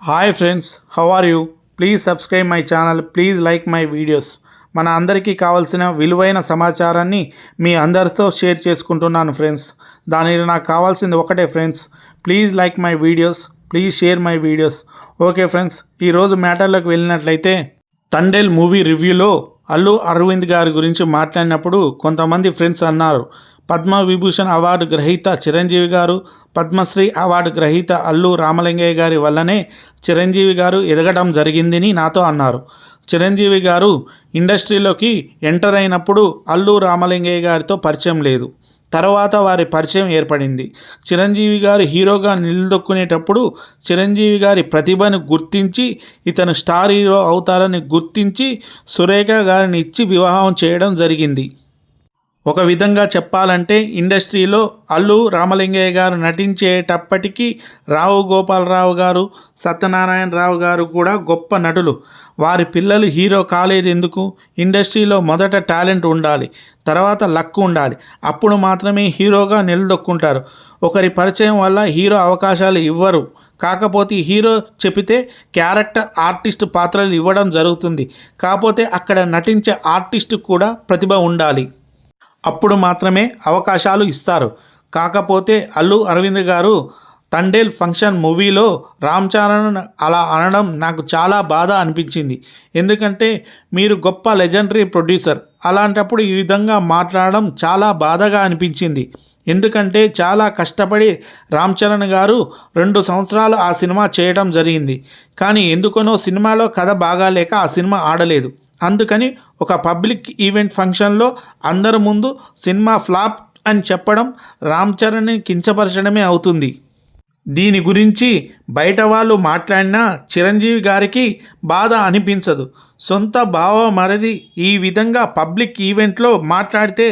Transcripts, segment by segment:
Hi friends, how are you? Please subscribe my channel, please like my videos. మన అందరికీ కావాల్సిన విలువైన సమాచారాన్ని మీ అందరితో షేర్ చేసుకుంటున్నాను ఫ్రెండ్స్. దానికి నాకు కావాల్సింది ఒకటే friends, please like my videos, please share my videos. Okay friends, ఈరోజు మ్యాటర్లోకి వెళ్ళినట్లయితే, తండేల్ మూవీ రివ్యూలో అల్లు అరవింద్ గారి గురించి మాట్లాడినప్పుడు కొంతమంది ఫ్రెండ్స్ అన్నారు, పద్మవిభూషణ్ అవార్డు గ్రహీత చిరంజీవి గారు, పద్మశ్రీ అవార్డు గ్రహీత అల్లు రామలింగయ్య గారి వల్లనే చిరంజీవి గారు ఎదగడం జరిగిందని నాతో అన్నారు. చిరంజీవి గారు ఇండస్ట్రీలోకి ఎంటర్ అయినప్పుడు అల్లు రామలింగయ్య గారితో పరిచయం లేదు. తర్వాత వారి పరిచయం ఏర్పడింది. చిరంజీవి గారు హీరోగా నిలదొక్కునేటప్పుడు చిరంజీవి గారి ప్రతిభను గుర్తించి ఇతను స్టార్ హీరో అవుతారని గుర్తించి సురేఖ గారిని ఇచ్చి వివాహం చేయడం జరిగింది. ఒక విధంగా చెప్పాలంటే ఇండస్ట్రీలో అల్లు రామలింగయ్య గారు నటించేటప్పటికీ రావు గోపాలరావు గారు, సత్యనారాయణరావు గారు కూడా గొప్ప నటులు. వారి పిల్లలు హీరో కాలేదు ఎందుకు? ఇండస్ట్రీలో మొదట టాలెంట్ ఉండాలి, తర్వాత లక్ ఉండాలి. అప్పుడు మాత్రమే హీరోగా నిలదొక్కుంటారు. ఒకరి పరిచయం వల్ల హీరో అవకాశాలు ఇవ్వరు. కాకపోతే హీరో చెబితే క్యారెక్టర్ ఆర్టిస్ట్ పాత్రలు ఇవ్వడం జరుగుతుంది. కాకపోతే అక్కడ నటించే ఆర్టిస్ట్ కూడా ప్రతిభ ఉండాలి. అప్పుడు మాత్రమే అవకాశాలు ఇస్తారు. కాకపోతే అల్లు అరవింద్ గారు తండేల్ ఫంక్షన్ మూవీలో రామ్ చరణ్ అలా అనడం నాకు చాలా బాధ అనిపించింది. ఎందుకంటే మీరు గొప్ప లెజెండరీ ప్రొడ్యూసర్, అలాంటప్పుడు ఈ విధంగా మాట్లాడడం చాలా బాధగా అనిపించింది. ఎందుకంటే చాలా కష్టపడి రామ్ చరణ్ గారు 2 సంవత్సరాలు ఆ సినిమా చేయడం జరిగింది. కానీ ఎందుకనో సినిమాలో కథ బాగాలేక ఆ సినిమా ఆడలేదు. అందుకని ఒక పబ్లిక్ ఈవెంట్ ఫంక్షన్లో అందరి ముందు సినిమా ఫ్లాప్ అని చెప్పడం రామ్ చరణ్ని కించపరచడమే అవుతుంది. దీని గురించి బయట వాళ్ళు మాట్లాడినా చిరంజీవి గారికి బాధ అనిపించదు. సొంత బావ మరిది ఈ విధంగా పబ్లిక్ ఈవెంట్లో మాట్లాడితే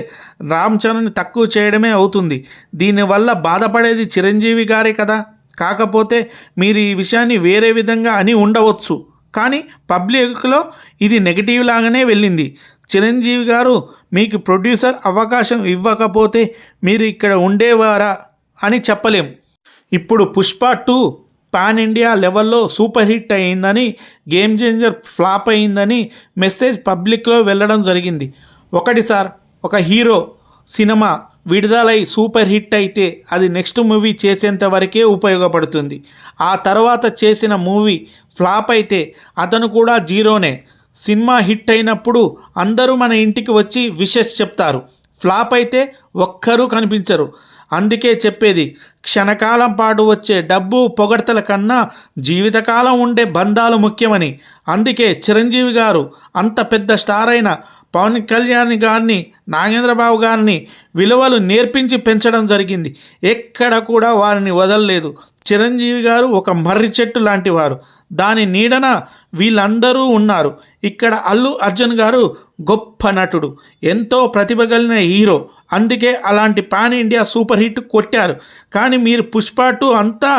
రామ్ చరణ్ని తక్కువ చేయడమే అవుతుంది. దీనివల్ల బాధపడేది చిరంజీవి గారే కదా. కాకపోతే మీరు ఈ విషయాన్ని వేరే విధంగా అని ఉండవచ్చు, కానీ పబ్లిక్లో ఇది నెగిటివ్ లాగానే వెళ్ళింది. చిరంజీవి గారు మీకు ప్రొడ్యూసర్ అవకాశం ఇవ్వకపోతే మీరు ఇక్కడ ఉండేవారా అని చెప్పలేం. ఇప్పుడు పుష్ప 2 పాన్ ఇండియా లెవెల్లో సూపర్ హిట్ అయిందని, గేమ్ చేంజర్ ఫ్లాప్ అయిందని మెసేజ్ పబ్లిక్లో వెళ్ళడం జరిగింది. ఒకటి సార్, ఒక హీరో సినిమా విడుదలై సూపర్ హిట్ అయితే అది నెక్స్ట్ మూవీ చేసేంత వరకే ఉపయోగపడుతుంది. ఆ తర్వాత చేసిన మూవీ ఫ్లాప్ అయితే అతను కూడా జీరోనే. సినిమా హిట్ అయినప్పుడు అందరూ మన ఇంటికి వచ్చి విషెస్ చెప్తారు. ఫ్లాప్ అయితే ఒక్కరూ కనిపించరు. అందుకే చెప్పేది, క్షణకాలం పాటు వచ్చే డబ్బు పొగడ్తల కన్నా జీవితకాలం ఉండే బంధాలు ముఖ్యమని. అందుకే చిరంజీవి గారు అంత పెద్ద స్టార్ అయిన పవన్ కళ్యాణ్ గారిని, నాగేంద్రబాబు గారిని విలువలు నేర్పించి పెంచడం జరిగింది. ఎక్కడ కూడా వారిని వదలలేదు. చిరంజీవి గారు ఒక మర్రి చెట్టు లాంటి వారు. దాని నీడన వీళ్ళందరూ ఉన్నారు. ఇక్కడ అల్లు అర్జున్ గారు గొప్ప నటుడు, ఎంతో ప్రతిభ కలిగిన హీరో. అందుకే అలాంటి పాన్ ఇండియా సూపర్ హిట్ కొట్టారు. కానీ మీరు పుష్ప 2 అంతా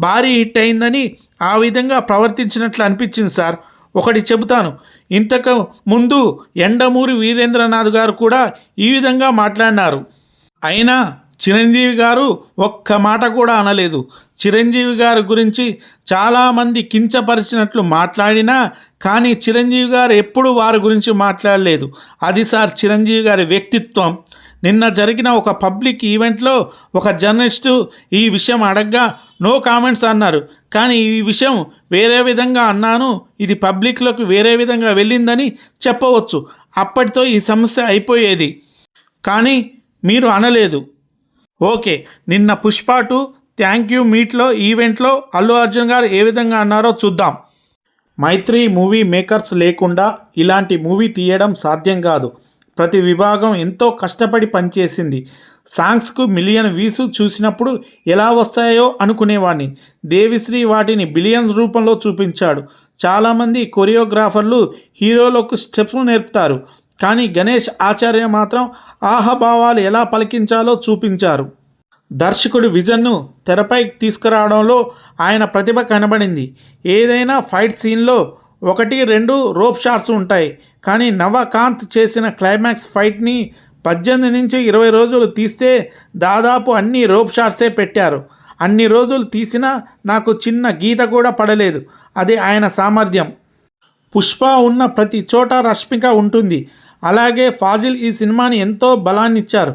భారీ హిట్ అయిందని ఆ విధంగా ప్రవర్తించినట్లు అనిపించింది సార్. ఒకటి చెబుతాను, ఇంతకు ముందు యండమూరి వీరేంద్రనాథ్ గారు కూడా ఈ విధంగా మాట్లాడినారు. అయినా చిరంజీవి గారు ఒక్క మాట కూడా అనలేదు. చిరంజీవి గారి గురించి చాలామంది కించపరిచినట్లు మాట్లాడినా కానీ చిరంజీవి గారు ఎప్పుడు వారి గురించి మాట్లాడలేదు. అది సార్ చిరంజీవి గారి వ్యక్తిత్వం. నిన్న జరిగిన ఒక పబ్లిక్ ఈవెంట్లో ఒక జర్నలిస్టు ఈ విషయం అడగ్గా నో కామెంట్స్ అన్నారు. కానీ ఈ విషయం వేరే విధంగా అన్నాను, ఇది పబ్లిక్లోకి వేరే విధంగా వెళ్ళిందని చెప్పవచ్చు. అప్పటితో ఈ సమస్య అయిపోయేది. కానీ మీరు అనలేదు. ఓకే, నిన్న పుష్ప 2 థ్యాంక్ యూ మీట్లో ఈవెంట్లో అల్లు అర్జున్ గారు ఏ విధంగా అన్నారో చూద్దాం. మైత్రి మూవీ మేకర్స్ లేకుండా ఇలాంటి మూవీ తీయడం సాధ్యం కాదు. ప్రతి విభాగం ఎంతో కష్టపడి పనిచేసింది. సాంగ్స్కు మిలియన్ వ్యూస్ చూసినప్పుడు ఎలా వస్తాయో అనుకునేవాడిని. దేవిశ్రీ వాటిని బిలియన్స్ రూపంలో చూపించాడు. చాలామంది కొరియోగ్రాఫర్లు హీరోలకు స్టెప్స్ నేర్పుతారు, కానీ గణేష్ ఆచార్య మాత్రం ఆహభావాలు ఎలా పలికించాలో చూపించారు. దర్శకుడి విజన్ను తెరపై తీసుకురావడంలో ఆయన ప్రతిభ కనబడింది. ఏదైనా ఫైట్ సీన్లో 1-2 రోప్ షాట్స్ ఉంటాయి, కానీ నవకాంత్ చేసిన క్లైమాక్స్ ఫైట్ని 18 నుంచి 20 రోజులు తీస్తే దాదాపు అన్ని రోప్ షాట్సే పెట్టారు. అన్ని రోజులు తీసినా నాకు చిన్న గీత కూడా పడలేదు. అది ఆయన సామర్థ్యం. పుష్ప ఉన్న ప్రతి చోట రష్మిక ఉంటుంది. అలాగే ఫాజిల్ ఈ సినిమాని ఎంతో బలాన్నిచ్చారు.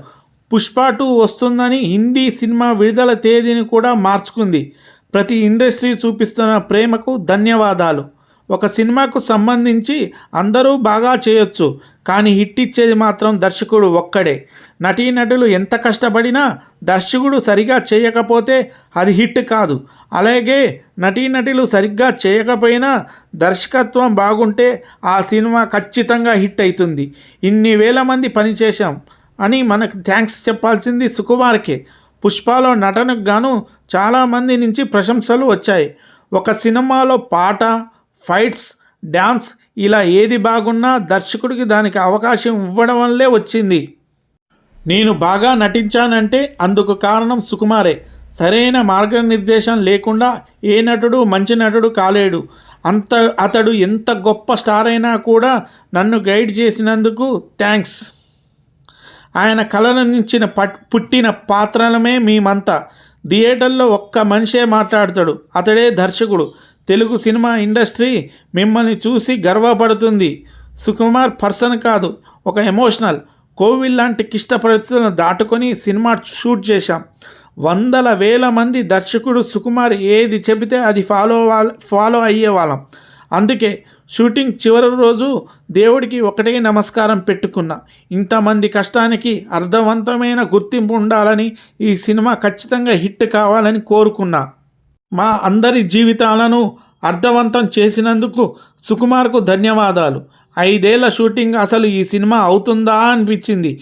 పుష్ప 2 వస్తుందని హిందీ సినిమా విడుదల తేదీని కూడా మార్చుకుంది. ప్రతి ఇండస్ట్రీ చూపిస్తున్న ప్రేమకు ధన్యవాదాలు. ఒక సినిమాకు సంబంధించి అందరూ బాగా చేయొచ్చు, కానీ హిట్ ఇచ్చేది మాత్రం దర్శకుడు ఒక్కడే. నటీనటులు ఎంత కష్టపడినా దర్శకుడు సరిగా చేయకపోతే అది హిట్ కాదు. అలాగే నటీనటులు సరిగ్గా చేయకపోయినా దర్శకత్వం బాగుంటే ఆ సినిమా ఖచ్చితంగా హిట్ అవుతుంది. ఇన్ని వేల మంది పనిచేశాం అని మనకు థ్యాంక్స్ చెప్పాల్సింది సుకుమార్కే. పుష్పలో నటనకు గాను చాలామంది నుంచి ప్రశంసలు వచ్చాయి. ఒక సినిమాలో పాట, ఫైట్స్, డ్యాన్స్ ఇలా ఏది బాగున్నా దర్శకుడికి దానికి అవకాశం ఇవ్వడం వల్లే వచ్చింది. నేను బాగా నటించానంటే అందుకు కారణం సుకుమారే. సరైన మార్గనిర్దేశం లేకుండా ఏ నటుడు మంచి నటుడు కాలేడు. అతడు ఎంత గొప్ప స్టార్ అయినా కూడా నన్ను గైడ్ చేసినందుకు థ్యాంక్స్. ఆయన కళల నుంచి పుట్టిన పాత్రలమే మేమంతా. థియేటర్లో ఒక్క మనిషే మాట్లాడతాడు, అతడే దర్శకుడు. తెలుగు సినిమా ఇండస్ట్రీ మిమ్మల్ని చూసి గర్వపడుతుంది. సుకుమార్ పర్సన్ కాదు, ఒక ఎమోషనల్. కోవిడ్ లాంటి క్లిష్ట పరిస్థితులను దాటుకొని సినిమా షూట్ చేశాం. వందల వేల మంది దర్శకుడు సుకుమార్ ఏది చెబితే అది ఫాలో అయ్యేవాళ్ళం. అందుకే షూటింగ్ చివరి రోజు దేవుడికి ఒకటే నమస్కారం పెట్టుకున్నా. ఇంతమంది కష్టానికి అర్థవంతమైన గుర్తింపు ఉండాలని, ఈ సినిమా ఖచ్చితంగా హిట్ కావాలని కోరుకున్నా. మా అందరి జీవితాలను అర్థవంతం చేసినందుకు సుకుమార్కు ధన్యవాదాలు. 5 ఏళ్ల షూటింగ్ అసలు ఈ సినిమా అవుతుందా అనిపించింది.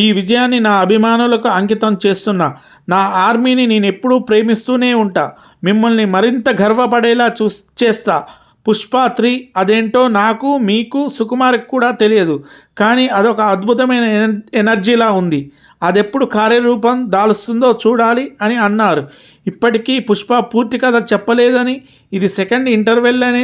ఈ విజయాన్ని నా అభిమానులకు అంకితం చేస్తున్నా. నా ఆర్మీని నేను ఎప్పుడూ ప్రేమిస్తూనే ఉంటా. మిమ్మల్ని మరింత గర్వపడేలా చేస్తా. పుష్ప 3 అదేంటో నాకు, మీకు, సుకుమార్కి కూడా తెలియదు, కానీ అదొక అద్భుతమైన ఎనర్జీలా ఉంది. అదెప్పుడు కార్యరూపం దాలుస్తుందో చూడాలి అని అన్నారు. ఇప్పటికీ పుష్ప పూర్తి కథ చెప్పలేదని, ఇది సెకండ్ ఇంటర్వెల్ అని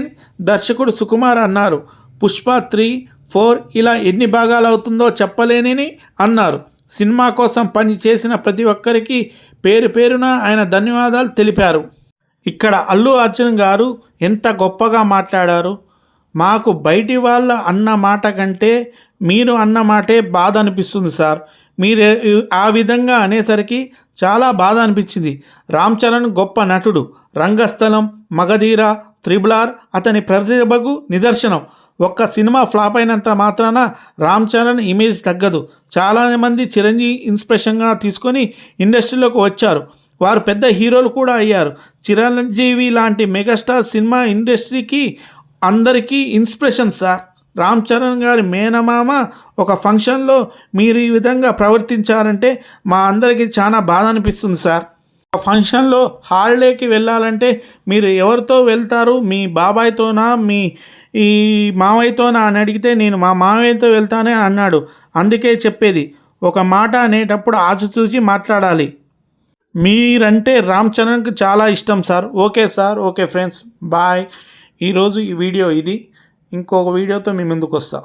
దర్శకుడు సుకుమార్ అన్నారు. పుష్ప 3, 4 ఇలా ఎన్ని భాగాలు అవుతుందో చెప్పలేనని అన్నారు. సినిమా కోసం పని చేసిన ప్రతి ఒక్కరికి పేరు పేరున ఆయన ధన్యవాదాలు తెలిపారు. ఇక్కడ అల్లు అర్జున్ గారు ఎంత గొప్పగా మాట్లాడారు. మాకు బయటి వాళ్ళ అన్న మాట కంటే మీరు అన్న మాటే బాధ అనిపిస్తుంది సార్. మీరు ఆ విధంగా అనేసరికి చాలా బాధ అనిపించింది. రామ్ చరణ్ గొప్ప నటుడు. రంగస్థలం, మగధీర, త్రిబుల్ ఆర్ అతని ప్రతిభకు నిదర్శనం. ఒక్క సినిమా ఫ్లాప్ అయినంత మాత్రాన రామ్ చరణ్ ఇమేజ్ తగ్గదు. చాలామంది చిరంజీవి ఇన్స్పిరేషన్గా తీసుకొని ఇండస్ట్రీలోకి వచ్చారు. వారు పెద్ద హీరోలు కూడా అయ్యారు. చిరంజీవి లాంటి మెగాస్టార్ సినిమా ఇండస్ట్రీకి అందరికీ ఇన్స్పిరేషన్ సార్. రామ్ చరణ్ గారి మేనమామ ఒక ఫంక్షన్లో మీరు ఈ విధంగా ప్రవర్తించారంటే మా అందరికీ చాలా బాధ అనిపిస్తుంది సార్. ఆ ఫంక్షన్లో హాలిడేకి వెళ్ళాలంటే మీరు ఎవరితో వెళ్తారు? మీ బాబాయ్తోనా, మీ ఈ మావయ్యతోనా అని అడిగితే నేను మా మావయ్యతో వెళ్తానే అన్నాడు. అందుకే చెప్పేది, ఒక మాట అనేటప్పుడు ఆచితూచి మాట్లాడాలి. మీరంటే రామ్ చరణ్కి చాలా ఇష్టం sir. Okay sir, okay friends, bye. ఈరోజు ఈ వీడియో ఇది. ఇంకొక వీడియోతో మీ ముందుకు వస్తా.